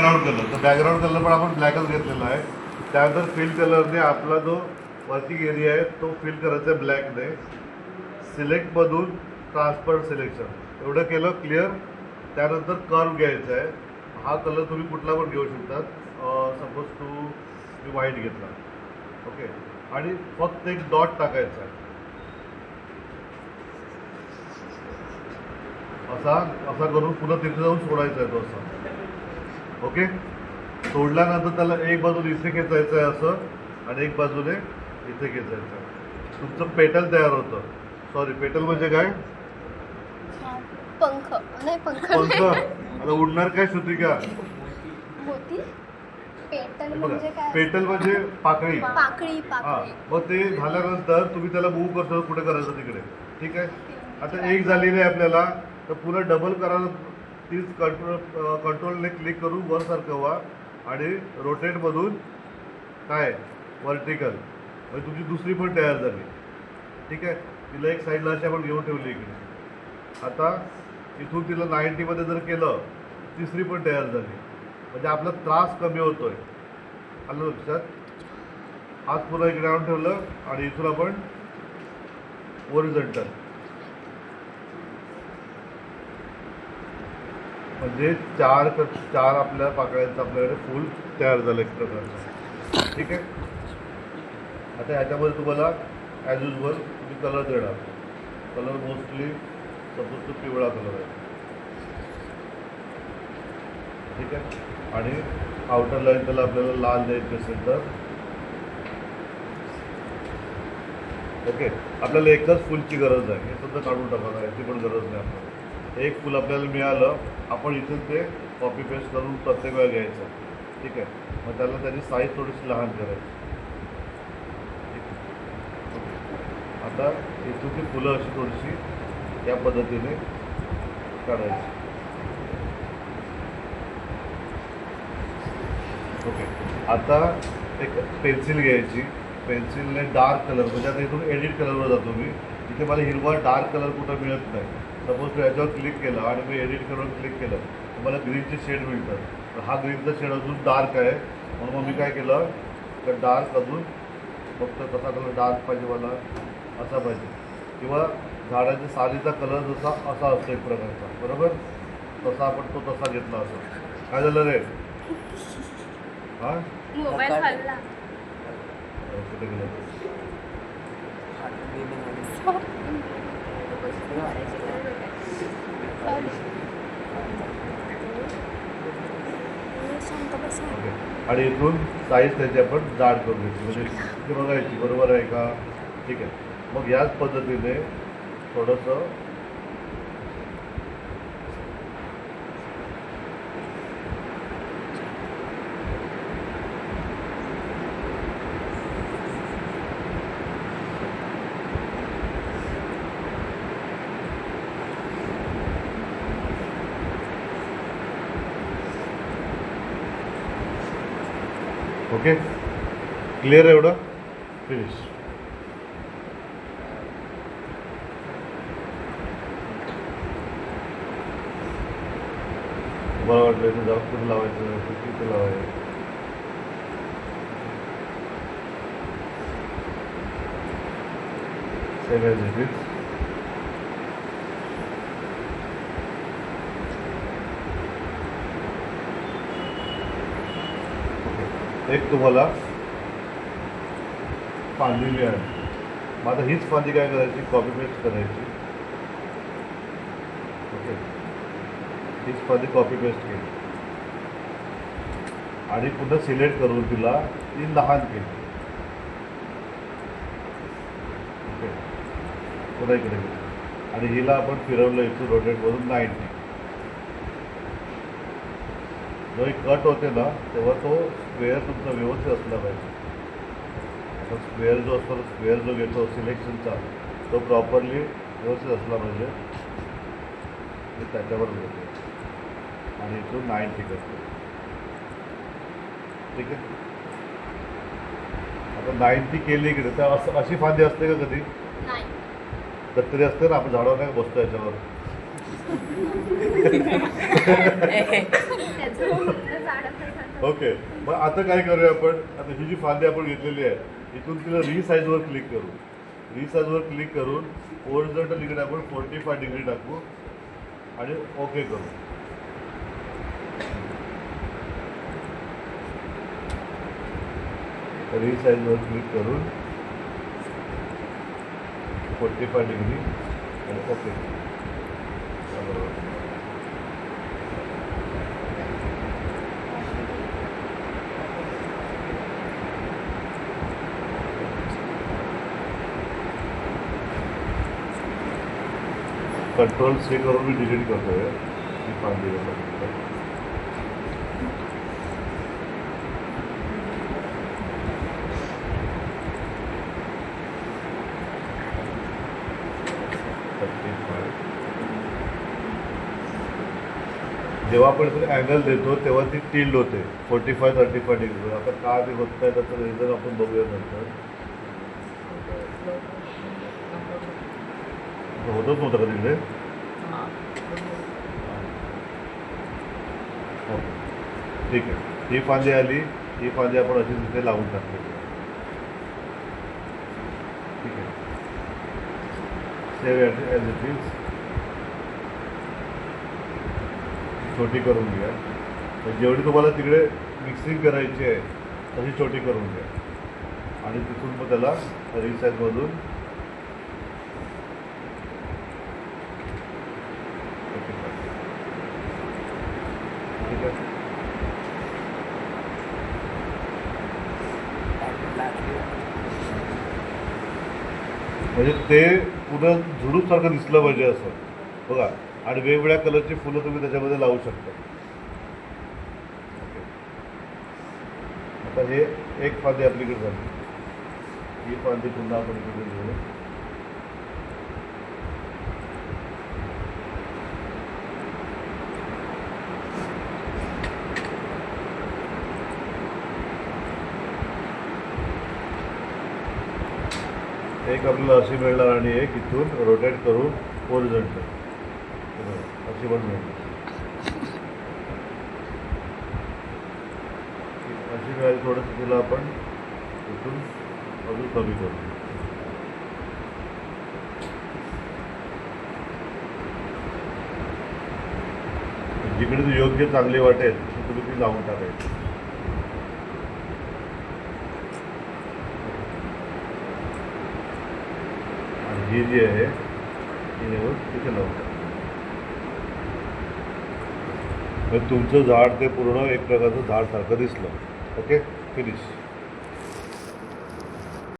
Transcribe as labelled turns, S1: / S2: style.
S1: Background colour. तर background colour पण आपण ब्लॅकच घेतलेला आहे. त्यानंतर फिल कलरने आपला जो वर्किंग एरिया आहे तो फिल करायचा आहे ब्लॅकने. सिलेक्टमधून ट्रान्सपरंट सिलेक्शन एवढं केलं क्लिअर. त्यानंतर कर्व घ्यायचा आहे. हा कलर तुम्ही कुठला पण घेऊ शकतात. सपोज मी व्हाईट घेतला. ओके. आणि फक्त एक डॉट टाकायचा आहे असा असा करून पुन्हा तिथे जाऊन सोडायचा आहे तो असा. ओके. सोडल्यानंतर त्याला एक बाजूने इथे खेचायचं आहे असं आणि एक बाजूने इथे खेचायचं आहे. तुमचं पेटल तयार होतं. सॉरी, पेटल म्हणजे काय?
S2: पंख नाही, पंख
S1: पंख. आता उडणार काय श्रुतिका?
S2: मोती. पेटल
S1: बघा,
S2: म्हणजे काय?
S1: पेटल म्हणजे पाकळी.
S2: पाकळी.
S1: हा,
S2: पाकळी.
S1: मग ते झाल्यानंतर तुम्ही त्याला मूव्ह करतो कुठे करायचं तिकडे. ठीक आहे. आता एक झालेली आहे आपल्याला, तर पुन्हा डबल करायला तीच कंट्रोलने क्लिक करून वर सरकवा आणि रोटेटमधून काय व्हर्टिकल म्हणजे तुमची दुसरी पण तयार झाली. ठीक आहे. तिला एक साईडला अशी आपण घेऊन ठेवली इकडे. आता इथून तिला 90मध्ये जर केलं तिसरी पण तयार झाली. म्हणजे आपला त्रास कमी होतोय. आलं लक्षात? हात पुन्हा इकडे आणून ठेवलं आणि इथून आपण ओरिझेंटल म्हणजे चार आपल्या पाकळ्यांचं आपल्याकडे फुल तयार झालं एक प्रकारचं. ठीक आहे. आता ह्याच्यामध्ये तुम्हाला ॲज युजल तुम्ही कलर देणार. कलर मोस्टली सपोज तो पिवळा कलर आहे. ठीक आहे. आणि आउटर लाईन त्याला आपल्याला लाल द्यायची असेल तर ओके. आपल्याला एकच फुलची गरज आहे. हे सुद्धा काढून टाका, याची पण गरज नाही आपल्याला. एक फुल आपल्याला मिळालं, आपण इथून ते कॉपी पेस्ट करून प्रत्येक वेळा घ्यायचं. ठीक आहे. मग त्याला त्याची साईज थोडीशी लहान करायची. ठीक आहे. आता इथून ती फुलं अशी थोडीशी या पद्धतीने काढायची. ओके. आता एक पेन्सिल घ्यायची. पेन्सिलने डार्क कलर म्हणजे आता इथून एडिट कलरवर जातो मी. इथे मला हिरवा डार्क कलर कुठं मिळत नाही. सपोज मी याच्यावर क्लिक केलं आणि मी एडिट कलरवर क्लिक केलं तर मला ग्रीनचे शेड मिळतात. तर हा ग्रीनचा शेड अजून डार्क आहे म्हणून मग मी काय केलं तर डार्क अजून फक्त कसा कलर डार्क पाहिजे मला असा पाहिजे. किंवा झाडाच्या सालीचा कलर जसा असा असतो एक प्रकारचा, बरोबर, तसा आपण तो तसा घेतला असं. काय झालं रे? हां,
S2: मोबाईल खाल्ला.
S1: कुठे गेलं? ओके. आणि इथून साईज त्याची आपण जाड करून घ्यायची म्हणजे इथे बघायची बरोबर आहे का. ठीक आहे. मग याच पद्धतीने थोडंसं ओके. क्लिअर आहे एवढं? फिनिश. मला वाटलं इथं जाऊन कुठं लावायचं तिथं लावायचं. Same as it is. एक तुम्हाला फांदी मिळाली. मग आता हीच फांदी काय करायची, कॉपी पेस्ट करायची. ओके. हीच फांदी कॉपी पेस्ट केली आणि पुन्हा सिलेक्ट करून तिला ती लहान केली. ओके. पुन्हा इकडे गेली आणि हिला आपण फिरवलं इथून रोटेटमधून 90. जो एक कट होते ना तेव्हा तो स्क्वेअर तुमचा व्यवस्थित असला पाहिजे. आता स्क्वेअर जो असतो स्क्वेअर जो घेतो सिलेक्शनचा तो प्रॉपरली व्यवस्थित असला पाहिजे. मी त्याच्यावर घेतो आणि इथून 90 करतो. ठीक आहे. आता 90 केली इकडे तर असं अशी फांदी असते का कधी?
S2: नाही.
S1: कधीतरी असते ना, आपण झाडावर नाही बसतो याच्यावर.
S2: त्याचं
S1: ओके, मग आता काय करूया आपण, आता ही जी फांदी आपण घेतलेली आहे इथून तिला रिसाईजवर क्लिक करू. रिसाईजवर क्लिक करून ओरिजिनल इकडे आपण 45 डिग्री टाकू आणि ओके करू. रिसाईजवर क्लिक करून 45 डिग्री आणि ओके. कंट्रोल C करून मी डिलीट करतोय ही फांदी. जेव्हा आपण इथे अँगल देतो तेव्हा ती टिल्ड होते 45-35 डिग्री. आता का ते होत नाही त्याचं रिझन आपण बघूया नंतर. होतच नव्हतं का तिकडे. ओके ठीक आहे, ही फांदी आली, ही फांदी आपण अशी तिथे लावून टाकली. ठीक आहे, सेव्ह ॲज इट इज. छोटी करून घ्या, जेवढी तुम्हाला तिकडे मिक्सिंग करायची आहे तशी छोटी करून घ्या आणि तिथून मग त्याला रिसाईजमधून ठीक आहे. म्हणजे ते पुन्हा झुडूपसारखं दिसलं पाहिजे असं बघा. आणि वेगवेगळ्या कलरची फुलं तुम्ही त्याच्यामध्ये लावू शकता. ओके, आता हे एक फांदी आपलीकडे झाली, ही फांदी पुन्हा आपण इकडे घेऊ. एक आपल्याला अशी मिळणार आणि एक इथून रोटेट करून हॉरिझॉन्टल अशी पण मिळणार. अशी मिळाली थोडंसं तिला आपण इथून अजून कमी करू. जिकडे ती योग्य चांगली वाटेल ती तुम्ही ती लावून टाकायची. ही जी आहे ती निवड तिथे लावून तुमचं झाड ते पूर्ण एक प्रकारचं झाडसारखं दिसलं. Okay, finish.